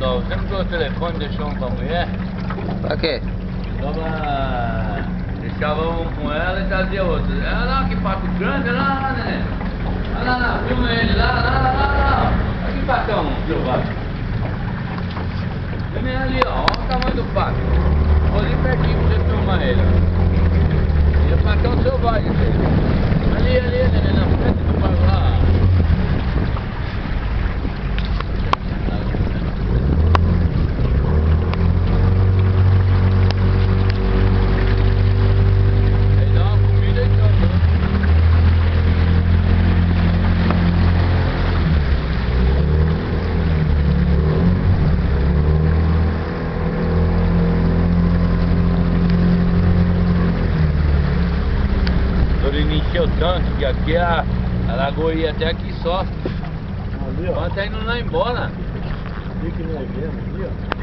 Dó, você não deu o telefone, deixou um com a mulher? Pra quê? Deixava um com ela e trazia outro. Ela lá, que pato grande, lá, né? Olha lá, filma ele, lá. Olha que patão selvagem. Filma ele ali, ó, olha o tamanho do pato. Vou ali pertinho pra você filmar ele, ó. E é patão selvagem esse aí. Ali, na frente do pato lá. Ele encheu tanto que aqui a lagoa ia até aqui só. Ali, ó. Mas tá indo lá embora. Fica no evento ali, ó.